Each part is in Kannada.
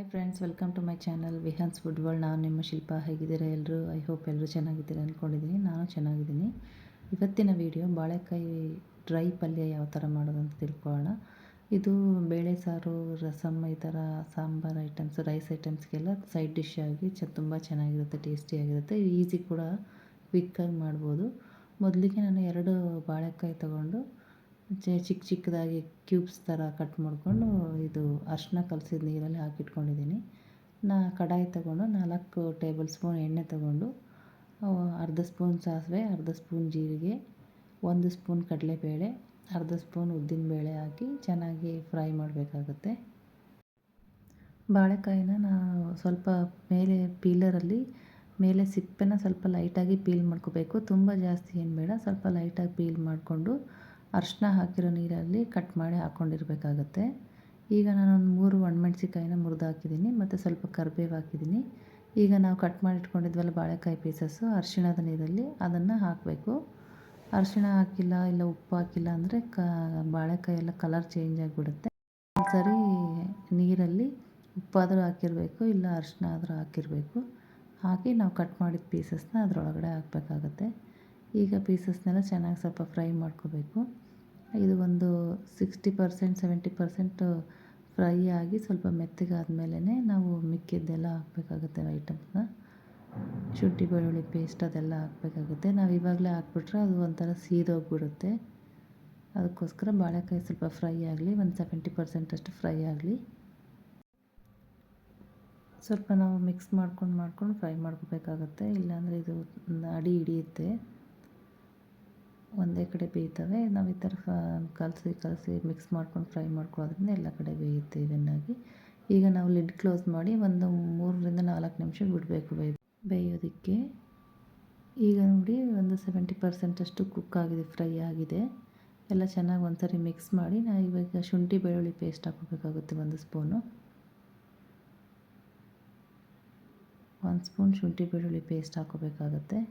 Hi friends, welcome to my channel Vihaan's food world. ನಾನು ನಿಮ್ಮ ಶಿಲ್ಪ. ಹೇಗಿದ್ದೀರಾ ಎಲ್ಲರೂ? ಐ ಹೋಪ್ ಎಲ್ಲರೂ ಚೆನ್ನಾಗಿದ್ದೀರಾ ಅಂದ್ಕೊಂಡಿದ್ದೀನಿ. ನಾನು ಚೆನ್ನಾಗಿದ್ದೀನಿ. ಇವತ್ತಿನ ವಿಡಿಯೋ ಬಾಳೆಕಾಯಿ ಡ್ರೈ ಪಲ್ಯ ಯಾವ ಥರ ಮಾಡೋದು ಅಂತ ತಿಳ್ಕೊಳ್ಳೋಣ. ಇದು ಬೇಳೆ ಸಾರು, ರಸಮ್, ಈ ಥರ ಸಾಂಬಾರು ಐಟಮ್ಸ್, ರೈಸ್ ಐಟಮ್ಸ್ಗೆಲ್ಲ ಸೈಡ್ ಡಿಶ್ ಆಗಿ ತುಂಬ ಚೆನ್ನಾಗಿರುತ್ತೆ, ಟೇಸ್ಟಿಯಾಗಿರುತ್ತೆ. ಈಸಿ ಕೂಡ, ಕ್ವಿಕ್ಕಾಗಿ ಮಾಡ್ಬೋದು. ಮೊದಲಿಗೆ ನಾನು 2 ಬಾಳೆಕಾಯಿ ತೊಗೊಂಡು ಚಿಕ್ಕ ಚಿಕ್ಕದಾಗಿ ಕ್ಯೂಬ್ಸ್ ಥರ ಕಟ್ ಮಾಡಿಕೊಂಡು ಇದು ಅರಿಶಿನ ಕಲಸಿದ ನೀರಲ್ಲಿ ಹಾಕಿಟ್ಕೊಂಡಿದ್ದೀನಿ. ಕಡಾಯಿ ತೊಗೊಂಡು 4 ಟೇಬಲ್ ಸ್ಪೂನ್ ಎಣ್ಣೆ ತೊಗೊಂಡು ಅರ್ಧ ಸ್ಪೂನ್ ಸಾಸಿವೆ, ಅರ್ಧ ಸ್ಪೂನ್ ಜೀರಿಗೆ, 1 ಸ್ಪೂನ್ ಕಡಲೆಬೇಳೆ, ಅರ್ಧ ಸ್ಪೂನ್ ಉದ್ದಿನಬೇಳೆ ಹಾಕಿ ಚೆನ್ನಾಗಿ ಫ್ರೈ ಮಾಡಬೇಕಾಗುತ್ತೆ. ಬಾಳೆಕಾಯಿನ ನಾವು ಸ್ವಲ್ಪ ಮೇಲೆ ಪೀಲರಲ್ಲಿ ಮೇಲೆ ಸಿಪ್ಪೆನ ಸ್ವಲ್ಪ ಲೈಟಾಗಿ ಪೀಲ್ ಮಾಡ್ಕೋಬೇಕು. ತುಂಬ ಜಾಸ್ತಿ ಏನು ಬೇಡ, ಸ್ವಲ್ಪ ಲೈಟಾಗಿ ಪೀಲ್ ಮಾಡಿಕೊಂಡು ಅರಿಶಿನ ಹಾಕಿರೋ ನೀರಲ್ಲಿ ಕಟ್ ಮಾಡಿ ಹಾಕ್ಕೊಂಡಿರ್ಬೇಕಾಗತ್ತೆ. ಈಗ ನಾನೊಂದು 3 ಒಣಮೆಣ್ಸಿಕಾಯಿನ ಮುರಿದು ಹಾಕಿದ್ದೀನಿ ಮತ್ತು ಸ್ವಲ್ಪ ಕರಿಬೇವು ಹಾಕಿದ್ದೀನಿ. ಈಗ ನಾವು ಕಟ್ ಮಾಡಿ ಇಟ್ಕೊಂಡಿದ್ವಲ್ಲ ಬಾಳೆಕಾಯಿ ಪೀಸಸ್ಸು, ಅರಿಶಿಣದ ನೀರಲ್ಲಿ ಅದನ್ನು ಹಾಕಬೇಕು. ಅರಿಶಿಣ ಹಾಕಿಲ್ಲ, ಇಲ್ಲ ಉಪ್ಪು ಹಾಕಿಲ್ಲ ಅಂದರೆ ಬಾಳೆಕಾಯಿ ಎಲ್ಲ ಕಲರ್ ಚೇಂಜ್ ಆಗಿಬಿಡುತ್ತೆ. ಸರಿ ನೀರಲ್ಲಿ ಉಪ್ಪಾದರೂ ಹಾಕಿರಬೇಕು, ಇಲ್ಲ ಅರಿಶಿಣ ಆದರೂ ಹಾಕಿರಬೇಕು. ಹಾಕಿ ನಾವು ಕಟ್ ಮಾಡಿದ ಪೀಸಸ್ನ ಅದರೊಳಗಡೆ ಹಾಕಬೇಕಾಗತ್ತೆ. ಈಗ ಪೀಸಸ್ನೆಲ್ಲ ಚೆನ್ನಾಗಿ ಸ್ವಲ್ಪ ಫ್ರೈ ಮಾಡ್ಕೋಬೇಕು. ಇದು ಒಂದು 60% 70% ಫ್ರೈ ಆಗಿ ಸ್ವಲ್ಪ ಮೆತ್ತಗಾದ್ಮೇಲೆ ನಾವು ಮಿಕ್ಕಿದ್ದೆಲ್ಲ ಹಾಕಬೇಕಾಗುತ್ತೆ ಐಟಮ್ಸ್ನ. ಶುಂಠಿ ಬೆಳ್ಳುಳ್ಳಿ ಪೇಸ್ಟ್ ಅದೆಲ್ಲ ಹಾಕಬೇಕಾಗುತ್ತೆ. ನಾವು ಇವಾಗಲೇ ಹಾಕ್ಬಿಟ್ರೆ ಅದು ಒಂಥರ ಸೀದೋಗಿಬಿಡುತ್ತೆ. ಅದಕ್ಕೋಸ್ಕರ ಬಾಳೆಕಾಯಿ ಸ್ವಲ್ಪ ಫ್ರೈ ಆಗಲಿ, ಒಂದು 70% ಅಷ್ಟು ಫ್ರೈ ಆಗಲಿ. ಸ್ವಲ್ಪ ನಾವು ಮಿಕ್ಸ್ ಮಾಡ್ಕೊಂಡು ಫ್ರೈ ಮಾಡ್ಕೋಬೇಕಾಗತ್ತೆ. ಇಲ್ಲಾಂದರೆ ಇದು ಅಡಿ ಹಿಡಿಯುತ್ತೆ, ಒಂದೇ ಕಡೆ ಬೇಯ್ತವೆ. ನಾವು ಈ ಥರ ಕಲಸಿ ಮಿಕ್ಸ್ ಮಾಡ್ಕೊಂಡು ಫ್ರೈ ಮಾಡ್ಕೊಳ್ಳೋದ್ರಿಂದ ಎಲ್ಲ ಕಡೆ ಬೇಯುತ್ತೆ ಈವನ್ನಾಗಿ. ಈಗ ನಾವು ಲಿಡ್ ಕ್ಲೋಸ್ ಮಾಡಿ ಒಂದು 3ರಿಂದ 4 ನಿಮಿಷ ಬಿಡಬೇಕು ಬೇಯೋದಕ್ಕೆ. ಈಗ ನೋಡಿ ಒಂದು 70% ಅಷ್ಟು ಕುಕ್ ಆಗಿದೆ, ಫ್ರೈ ಆಗಿದೆ. ಎಲ್ಲ ಚೆನ್ನಾಗಿ ಒಂದ್ಸರಿ ಮಿಕ್ಸ್ ಮಾಡಿ ನಾವು ಇವಾಗ ಶುಂಠಿ ಬೆಳ್ಳುಳ್ಳಿ ಪೇಸ್ಟ್ ಹಾಕೋಬೇಕಾಗುತ್ತೆ. 1 ಸ್ಪೂನು, 1 ಸ್ಪೂನ್ ಶುಂಠಿ ಬೆಳ್ಳುಳ್ಳಿ ಪೇಸ್ಟ್ ಹಾಕೋಬೇಕಾಗತ್ತೆ.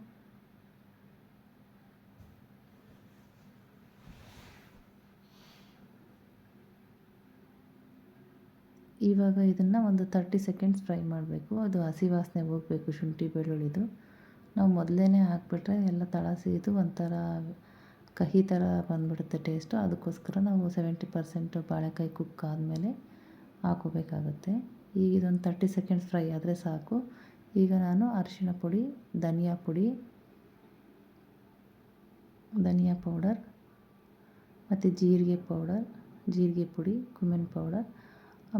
ಇವಾಗ ಇದನ್ನು ಒಂದು 30 ಸೆಕೆಂಡ್ಸ್ ಫ್ರೈ ಮಾಡಬೇಕು. ಅದು ಹಸಿ ವಾಸನೆ ಹೋಗಬೇಕು ಶುಂಠಿ ಬೆಳ್ಳುಳ್ಳಿದು. ನಾವು ಮೊದಲೇ ಹಾಕ್ಬಿಟ್ರೆ ಎಲ್ಲ ತಳ ಸೀದು ಒಂಥರ ಕಹಿ ಥರ ಬಂದುಬಿಡುತ್ತೆ ಟೇಸ್ಟು. ಅದಕ್ಕೋಸ್ಕರ ನಾವು 70% ಬಾಳೆಕಾಯಿ ಕುಕ್ ಆದಮೇಲೆ ಹಾಕೋಬೇಕಾಗತ್ತೆ. ಈಗ ಇದೊಂದು 30 ಸೆಕೆಂಡ್ಸ್ ಫ್ರೈ ಆದರೆ ಸಾಕು. ಈಗ ನಾನು ಅರಿಶಿಣ ಪುಡಿ, ಧನಿಯಾ ಪೌಡರ್ ಮತ್ತು ಜೀರಿಗೆ ಪುಡಿ, ಕುಮಿನ್ ಪೌಡರ್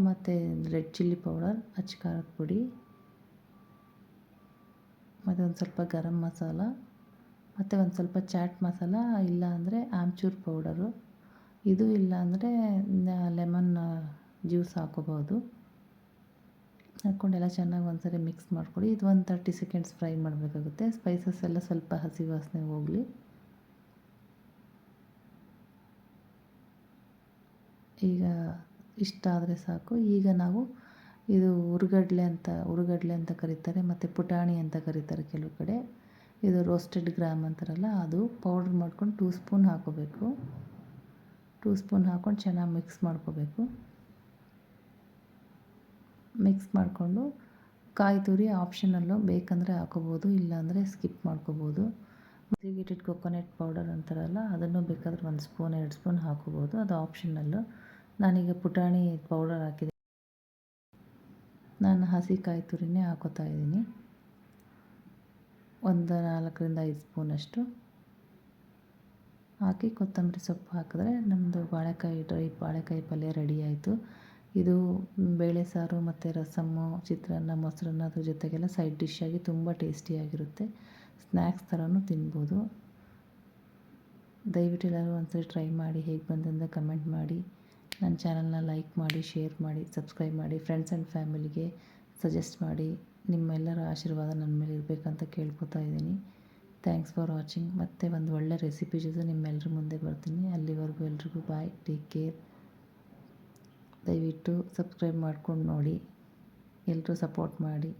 ಮತ್ತು ರೆಡ್ ಚಿಲ್ಲಿ ಪೌಡರ್, ಅಚ್ಚ ಖಾರದ ಪುಡಿ, ಮತ್ತು ಒಂದು ಸ್ವಲ್ಪ ಗರಂ ಮಸಾಲ, ಮತ್ತು ಒಂದು ಸ್ವಲ್ಪ ಚಾಟ್ ಮಸಾಲ, ಇಲ್ಲ ಅಂದರೆ ಆಮ್ಚೂರ್ ಪೌಡರು, ಇದು ಇಲ್ಲ ಅಂದರೆ ಲೆಮನ್ ಜ್ಯೂಸ್ ಹಾಕೋಬೋದು. ಹಾಕ್ಕೊಂಡೆಲ್ಲ ಚೆನ್ನಾಗಿ ಒಂದ್ಸರಿ ಮಿಕ್ಸ್ ಮಾಡ್ಕೊಳ್ಳಿ. ಇದು ಒಂದು 30 ಸೆಕೆಂಡ್ಸ್ ಫ್ರೈ ಮಾಡಬೇಕಾಗುತ್ತೆ. ಸ್ಪೈಸಸ್ ಎಲ್ಲ ಸ್ವಲ್ಪ ಹಸಿ ವಾಸನೆ ಹೋಗಲಿ. ಈಗ ಇಷ್ಟ ಆದರೆ ಸಾಕು. ಈಗ ನಾವು ಇದು ಹುರುಗಡ್ಲೆ ಅಂತ ಕರೀತಾರೆ, ಮತ್ತು ಪುಟಾಣಿ ಅಂತ ಕರೀತಾರೆ ಕೆಲವು ಕಡೆ. ಇದು ರೋಸ್ಟೆಡ್ ಗ್ರಾಮ್ ಅಂತಾರಲ್ಲ, ಅದು ಪೌಡ್ರ್ ಮಾಡ್ಕೊಂಡು 2 ಸ್ಪೂನ್ ಹಾಕೋಬೇಕು. 2 ಸ್ಪೂನ್ ಹಾಕ್ಕೊಂಡು ಚೆನ್ನಾಗಿ ಮಿಕ್ಸ್ ಮಾಡ್ಕೋಬೇಕು. ಮಿಕ್ಸ್ ಮಾಡಿಕೊಂಡು ಕಾಯಿ ತುರಿ ಆಪ್ಷನಲ್ಲು, ಬೇಕಂದರೆ ಹಾಕೋಬೋದು, ಇಲ್ಲಾಂದರೆ ಸ್ಕಿಪ್ ಮಾಡ್ಕೋಬೋದು. ಡಿಸ್ಟಿಲೇಟೆಡ್ ಕೊಕೊನಟ್ ಪೌಡರ್ ಅಂತಾರಲ್ಲ, ಅದನ್ನು ಬೇಕಾದರೆ 1 ಸ್ಪೂನ್ 2 ಸ್ಪೂನ್ ಹಾಕೋಬೋದು, ಅದು ಆಪ್ಷನಲ್ಲು. ನಾನೀಗ ಪುಟಾಣಿ ಪೌಡರ್ ಹಾಕಿದೆ. ನಾನು ಹಸಿ ಕಾಯಿ ತುರಿನೇ ಹಾಕೋತಾ ಇದ್ದೀನಿ, ಒಂದು 4ರಿಂದ 5 ಸ್ಪೂನಷ್ಟು ಹಾಕಿ ಕೊತ್ತಂಬರಿ ಸೊಪ್ಪು ಹಾಕಿದ್ರೆ ನಮ್ಮದು ಡ್ರೈ ಬಾಳೆಕಾಯಿ ಪಲ್ಯ ರೆಡಿ ಆಯಿತು. ಇದು ಬೇಳೆ ಸಾರು ಮತ್ತು ರಸಮ್ಮು, ಚಿತ್ರಾನ್ನ, ಮೊಸರನ್ನ ಅದ್ರ ಜೊತೆಗೆಲ್ಲ ಸೈಡ್ ಡಿಶ್ ಆಗಿ ತುಂಬ ಟೇಸ್ಟಿಯಾಗಿರುತ್ತೆ. ಸ್ನ್ಯಾಕ್ಸ್ ಥರನೂ ತಿನ್ಬೋದು. ದಯವಿಟ್ಟು ಎಲ್ಲರೂ ಒಂದ್ಸರಿ ಟ್ರೈ ಮಾಡಿ, ಹೇಗೆ ಬಂದಂತ ಕಮೆಂಟ್ ಮಾಡಿ. ನನ್ನ ಚಾನಲ್ನ ಲೈಕ್ ಮಾಡಿ, ಶೇರ್ ಮಾಡಿ, ಸಬ್ಸ್ಕ್ರೈಬ್ ಮಾಡಿ, ಫ್ರೆಂಡ್ಸ್ ಆ್ಯಂಡ್ ಫ್ಯಾಮಿಲಿಗೆ ಸಜೆಸ್ಟ್ ಮಾಡಿ. ನಿಮ್ಮೆಲ್ಲರ ಆಶೀರ್ವಾದ ನನ್ನ ಮೇಲೆ ಇರಬೇಕಂತ ಕೇಳ್ಕೊತಾ ಇದ್ದೀನಿ. Thanks for watching. ಮತ್ತೆ ಒಂದು ಒಳ್ಳೆ ರೆಸಿಪಿ ಜೊತೆ ನಿಮ್ಮೆಲ್ಲರ ಮುಂದೆ ಬರ್ತೀನಿ. ಅಲ್ಲಿವರೆಗೂ ಎಲ್ರಿಗೂ ಬಾಯ್, ಟೇಕ್ ಕೇರ್. ದಯವಿಟ್ಟು ಸಬ್ಸ್ಕ್ರೈಬ್ ಮಾಡ್ಕೊಂಡು ನೋಡಿ, ಎಲ್ಲರೂ ಸಪೋರ್ಟ್ ಮಾಡಿ.